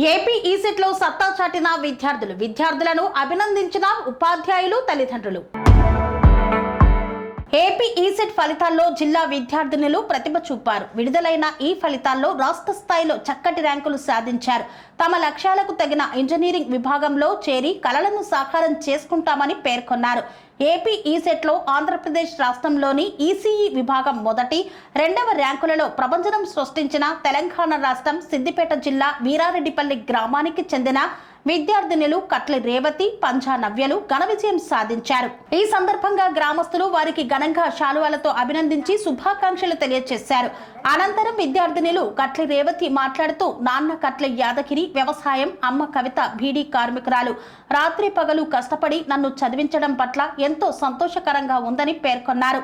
AP ఈసెట్లో సత్తా చాటిన విద్యార్థులను అభినందించిన ఉపాధ్యాయులు, తల్లిదండ్రులు. ఏపీ ఈసెట్ ఫలితాల్లో జిల్లా విద్యార్థినులు ప్రతిభ చూపారు. విడుదలైన ఈ ఫలితాల్లో రాష్ట్ర స్థాయిలో చక్కటి ర్యాంకులు సాధించారు. తమ లక్ష్యాలకు తగిన ఇంజనీరింగ్ విభాగంలో చేరి కలలను సాకారం చేసుకుంటామని పేర్కొన్నారు. ఏపీ ఈసెట్లో ఆంధ్రప్రదేశ్ రాష్ట్రంలోని ఈసీఈ విభాగం మొదటి, రెండవ ర్యాంకులలో ప్రభంజనం సృష్టించిన తెలంగాణ రాష్ట్రం సిద్దిపేట జిల్లా వీరారెడ్డిపల్లి గ్రామానికి చెందిన విద్యార్థినులు కట్ల రేవతి, పంజా నవ్యలు ఘన విజయం సాధించారు. ఈ సందర్భంగా గ్రామస్తులు వారికి ఘనంగా శాలువాలతో అభినందించి శుభాకాంక్షలు తెలియజేశారు. అనంతరం విద్యార్థినులు కట్ల రేవతి మాట్లాడుతూ, నాన్న కట్ల యాదగిరి వ్యవసాయం, అమ్మ కవిత బీడీ కార్మికురాలు. రాత్రి పగలు కష్టపడి నన్ను చదివించడం పట్ల ఎంతో సంతోషకరంగా ఉందని పేర్కొన్నారు.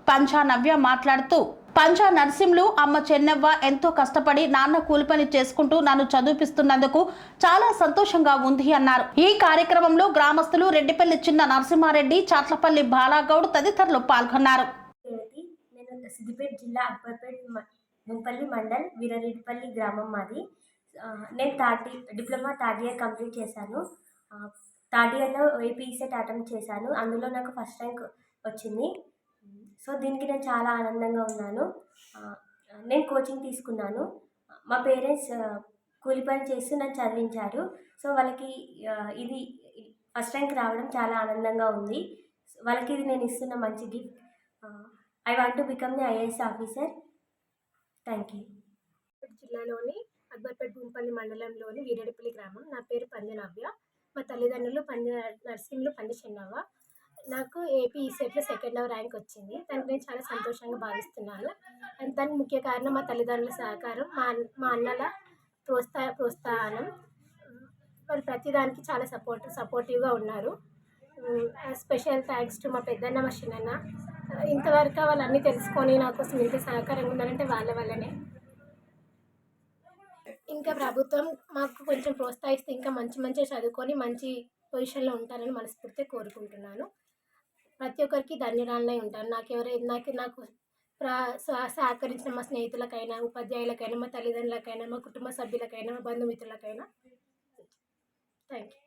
పంజా నవ్య మాట్లాడుతూ, పంజా నరసింహులు, అమ్మ చెన్నవ్వ ఎంతో కష్టపడి నాన్న కూలి పని చేసుకుంటూ నన్ను చదివిపిస్తున్నందుకు చాలా సంతోషంగా ఉంది అన్నారు. ఈ కార్యక్రమంలో గ్రామస్తులు రెడ్డిపల్లి చిన్న నరసింహారెడ్డి, చాట్లపల్లి బాలాగౌడ్ తదితరులు పాల్గొన్నారు. నేను సిద్దిపేట జిల్లా అక్బర్పేట్ గుంపల్లి మండల్ వీరారెడ్డిపల్లి గ్రామం మాది. నేను డిప్లొమా థర్డ్ ఇయర్ కంప్లీట్ చేశాను. థర్డ్ ఇయర్లో ఏపీ ఈసెట్ అటెంప్ట్ చేశాను. అందులో నాకు ఫస్ట్ ర్యాంక్ వచ్చింది. సో దీనికి నేను చాలా ఆనందంగా ఉన్నాను. నేను కోచింగ్ తీసుకున్నాను. మా పేరెంట్స్ కూలి పని చేస్తూ నన్ను చదివించారు. సో వాళ్ళకి ఇది ఫస్ట్ ర్యాంక్ రావడం చాలా ఆనందంగా ఉంది. వాళ్ళకి ఇది నేను ఇస్తున్న మంచి gift. I want to become the IAS officer. Thank you. జిల్లాలోని అక్బర్పేట్ గుంపల్లి మండలంలోని వీరేడిపల్లి గ్రామం. నా పేరు పంజనవ్య. మా తల్లిదండ్రులు నరసింహులు, పండి చెన్నవ్వ. నాకు ఏపీ ఈసెట్లో సెకండ్ ర్యాంక్ వచ్చింది. దానికి నేను చాలా సంతోషంగా భావిస్తున్నాను. దానికి ముఖ్య కారణం మా తల్లిదండ్రుల సహకారం, మా అన్నల ప్రోత్సాహనం. వాళ్ళు ప్రతిదానికి చాలా సపోర్టివ్గా ఉన్నారు. స్పెషల్ థ్యాంక్స్ టు మా పెద్దన్న, మా చిన్నన్న. ఇంతవరకు వాళ్ళు అన్నీ తెలుసుకొని నా కోసం ఇంత సహకారంగా ఉన్నారంటే వాళ్ళ వల్లనే. ఇంకా ప్రభుత్వం మాకు కొంచెం ప్రోత్సహిస్తే ఇంకా మంచిగా చదువుకొని మంచి పొజిషన్లో ఉంటారని మనస్ఫూర్తిగా కోరుకుంటున్నాను. ప్రతి ఒక్కరికి ధన్యరాలనే ఉంటాను. నాకు సహకరించిన మా స్నేహితులకైనా, ఉపాధ్యాయులకైనా, మా తల్లిదండ్రులకైనా, మా కుటుంబ సభ్యులకైనా, మా బంధుమిత్రులకైనా థ్యాంక్ యూ.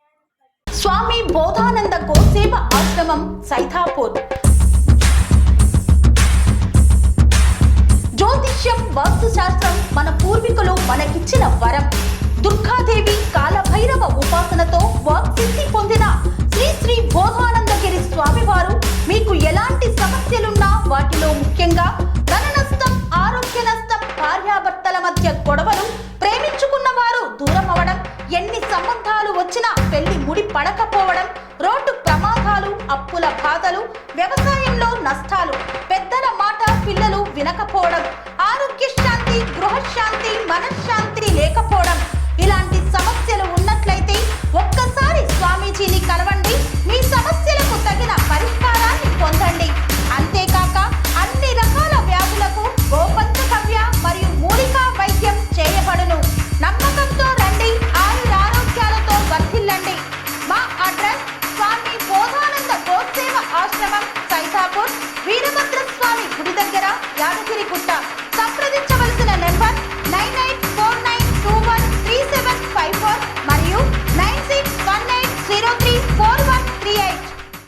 స్వామి బోధానంద గోసేవ ఆశ్రమం, సైథాపూర్. జ్యోతిష్యం, వాస్తుశాస్త్రం మన పూర్వీకులు మనకిచ్చిన వరం. దుర్గాదేవి, కాలభైరవ ఉపాసనతో వాక్సిద్ధి పొందిన శ్రీ శ్రీ బోధానందగిరి స్వామివారు మీకు ఎలాంటి సమస్యలున్నా, వాటిలో ముఖ్యంగా ధన నష్టం, ఆరోగ్య నష్టం, భార్యాభర్తల మధ్య గొడవలు, ప్రేమించుకున్న వారు దూరం అవడం, ఎన్ని సంబంధాలు వచ్చినా పెళ్లి ముడి పడకపోవడం,